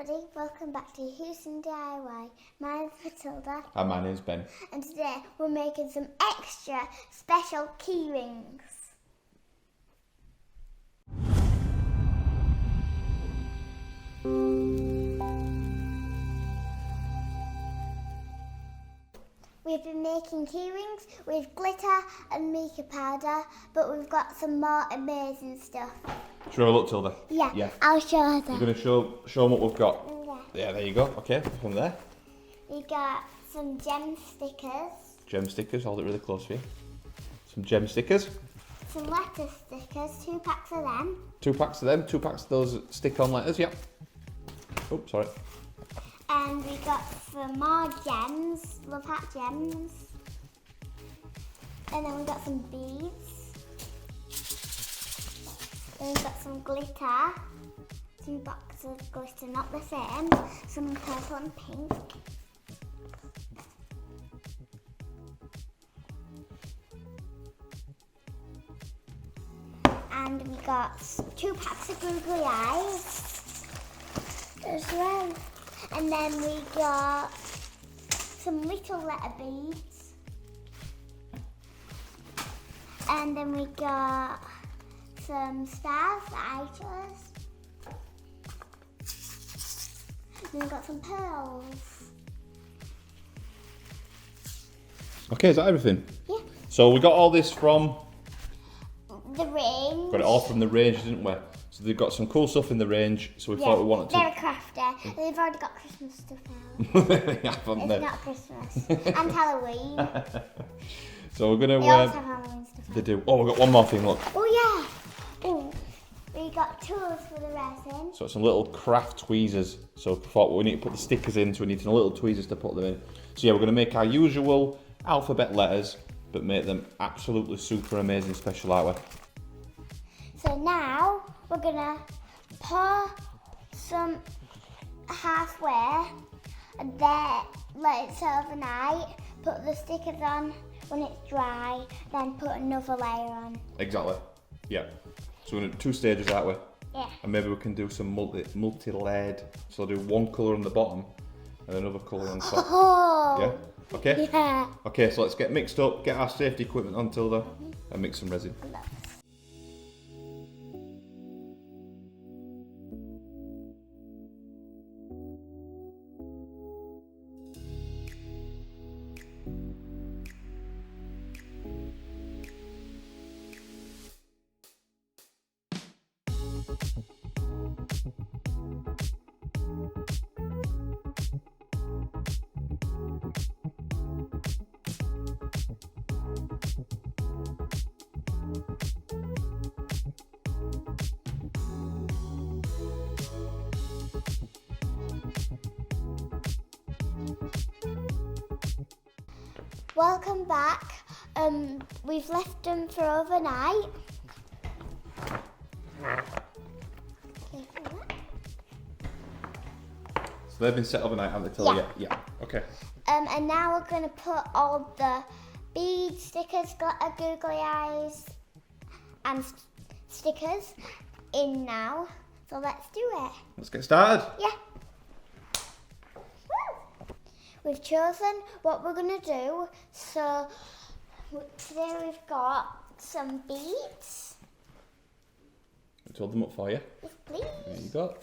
everybody, welcome back to Huson DIY. My name's Matilda. And my name's Ben. And today we're making some extra special key rings. We've been making key rings with glitter and mica powder, but we've got some more amazing stuff. Should we have a look, Tilda? Yeah. I'll show them. You're going to show them what we've got? Yeah. Yeah, there you go. Okay, from there. We got some gem stickers. Gem stickers, hold it really close for you. Some gem stickers. Some letter stickers, 2 packs of them. 2 packs of them, 2 packs of those stick-on letters, yep. Oh, sorry. And we got some more gems, love heart gems. And then we got some beads. Then we got some glitter. 2 boxes of glitter, not the same. Some purple and pink. And we got 2 packs of googly eyes as well. And then we got some little letter beads. And then we got some stars that I chose. And we got some pearls. Okay, is that everything? Yeah. So we got all this from... The range. Got it all from the range, didn't we? So they've got some cool stuff in the range, so we thought we wanted to... They're a crafter. They've already got Christmas stuff out. They haven't It's they? not Christmas. And Halloween. So we're going They also to... have Halloween stuff They out. do. Oh, we've got one more thing, look. Oh yeah. Oh. We got tools for the resin. So some little craft tweezers. So we thought we need to put the stickers in, so we need some little tweezers to put them in. So yeah, we're going to make our usual alphabet letters, but make them absolutely super amazing special artwork. So now we're gonna pour some halfway and then let it sit overnight, put the stickers on when it's dry, then put another layer on. Exactly. Yeah. So we're going to do 2 stages that way. Yeah. And maybe we can do some multi-layered. So I'll do one colour on the bottom and another colour on top. Oh! Yeah? Okay? Yeah. Okay, so let's get mixed up, get our safety equipment on, Tilda, and mix some resin. Welcome back. We've left them for overnight. So they've been set overnight, haven't they, Tilda? Yeah. Yeah. Okay. And now we're going to put all the beads, stickers, glitter, googly eyes and stickers in now. So let's do it. Let's get started. Yeah. Woo! We've chosen what we're going to do. So today we've got some beads. I told them up for you. Yes, please. There you go.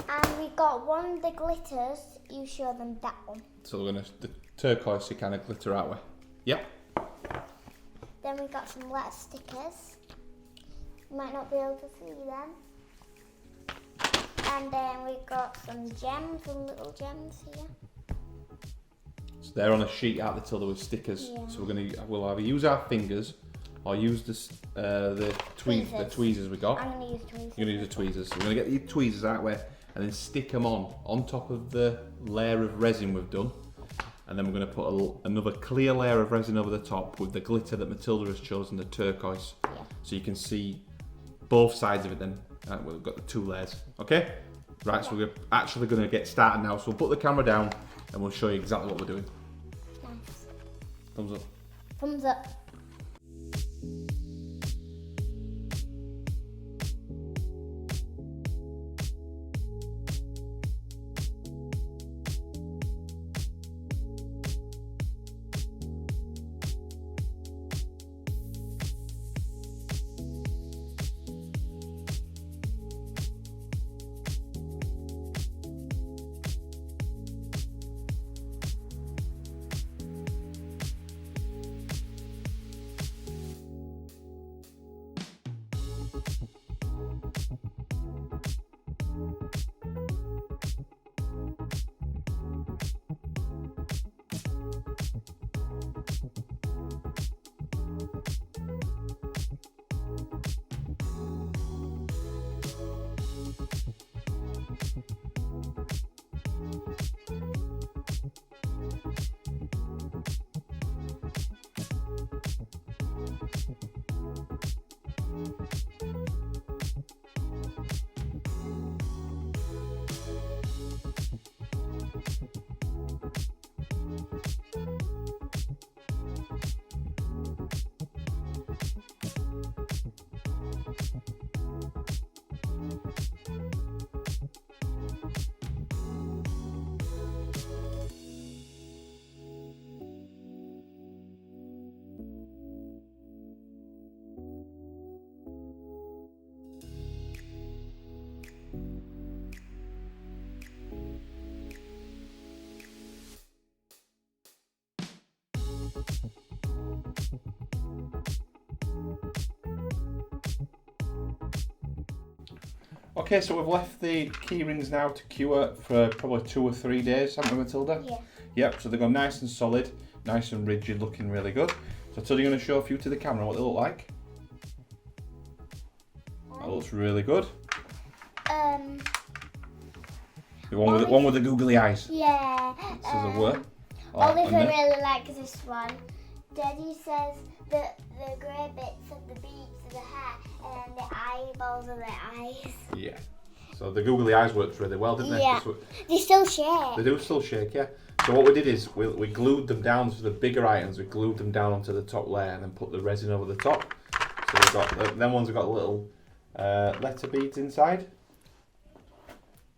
And we got one of the glitters. You show them that one. So we're going to, the turquoise kind of glitter out way. Yep. Then we got some letter stickers. You might not be able to see them. And then we got some gems, some little gems here. So they're on a sheet out the Tilda with stickers. Yeah. So we'll either use our fingers or use the tweezers we got. I'm going to use tweezers. You're going to use the tweezers. So we're going to get these tweezers that way and then stick them on top of the layer of resin we've done. And then we're going to put another clear layer of resin over the top with the glitter that Matilda has chosen, the turquoise. Yeah. So you can see both sides of it then. We've got the 2 layers. Okay? Right, so we're actually going to get started now. So we'll put the camera down and we'll show you exactly what we're doing. Nice. Thumbs up. Thumbs up. Okay, so we've left the key rings now to cure for probably 2 or 3 days, haven't we, Matilda? Yeah. Yep, so they've gone nice and solid, nice and rigid, looking really good. So Matilda, you're going to show a few to the camera what they look like. That looks really good. The one with the googly eyes. Yeah. This is a word. Oliver really likes this one. Daddy says that the grey bits of the beads are the hair and the eyeballs are the eyes. Yeah. So the googly eyes worked really well, didn't they? Yeah. They still shake. They do still shake, yeah. So what we did is we glued them down to the bigger items. We glued them down onto the top layer and then put the resin over the top. So we've got them ones have got little letter beads inside.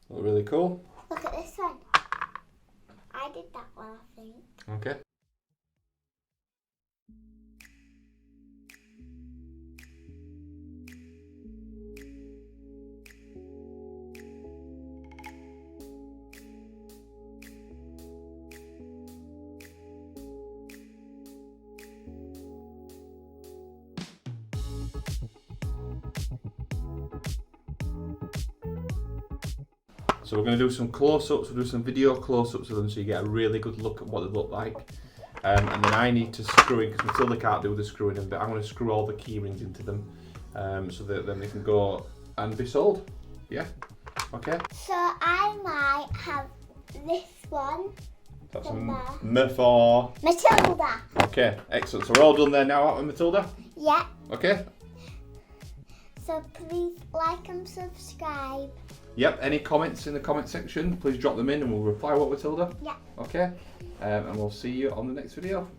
Look really cool. Look at this one. I did that one, I think. Okay. So we're going to do some close-ups, we'll do some video close-ups of them so you get a really good look at what they look like. And then I need to screw in, because Matilda can't do the screwing in, but I'm going to screw all the key rings into them so that then they can go and be sold. Yeah? Okay? So I might have this one. That's a M for Matilda. Okay, excellent. So we're all done there now, aren't we, Matilda? Yeah. Okay? So please like and subscribe. Yep, any comments in the comment section, please drop them in and we'll reply, what, Matilda? Yeah. Okay? And we'll see you on the next video.